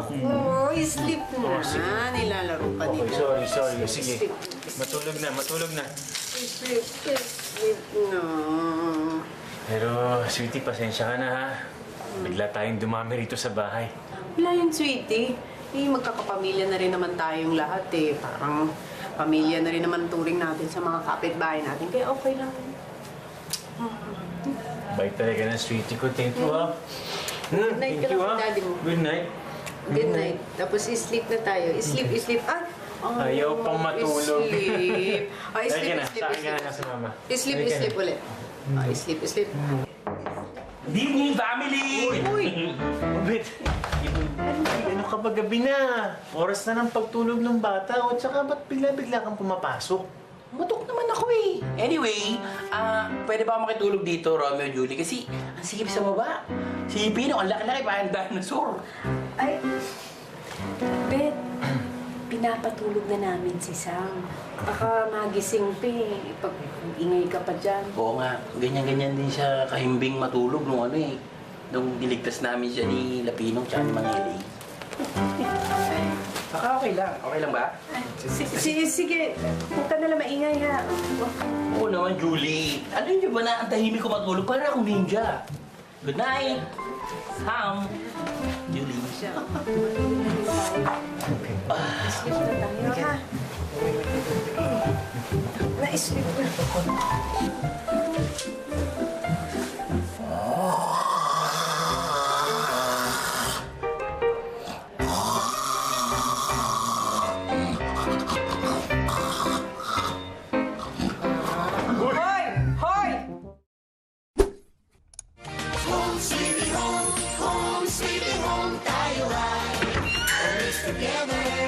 Oh, sleep na. Nilalaro pa Okay, nila. sorry. Sige. Matulog na. Sleep na. Pero, sweetie, pasensya ka na ha. Bigla tayong dumami rito sa bahay. Wala yun, sweetie. Magkakapamilya na rin naman tayong lahat eh. Parang pamilya na rin naman turing natin sa mga kapitbahay natin. Kaya okay lang. Bait talaga ng sweetie ko. Thank you ha. Good night ka Thank you, lang, ha. daddy mo. Good night. Good night. Tapos sleep na tayo. Sleep. Ayaw pang matulog. Sleep. Ay, Halika na. sleep. Sa akin ka na sa mama. Sleep ulit. Ay, sleep. Good evening, family! Uy! Wait. Ano ka ba gabi na? Oras na ng pagtulog ng bata. O tsaka ba't bigla-bigla kang pumapasok? Matok naman ako eh. Anyway, pwede ba ako makitulog dito, Romeo and Julie? Kasi ang sikip sa baba. Si Pino, ang laki-laki, parang dinosaur. Ay, Bet, pinapatulog na namin si Sam. Baka magising pa eh, pag ingay ka pa dyan. Oo nga, ganyan-ganyan din siya kahimbing matulog nung nung niligtas namin siya ni Lapinong tsaka ni Mangeli. Baka okay lang. Okay lang ba? Sige, huwag ka nalang maingay ha. Oo naman, Julie. Ano yun ba na ang tahimik ko matulog? Para akong ninja. Good night, Sam. Julie. Sleep na tayo ha. Na-sleep na. Home sweet home tayo ay always together.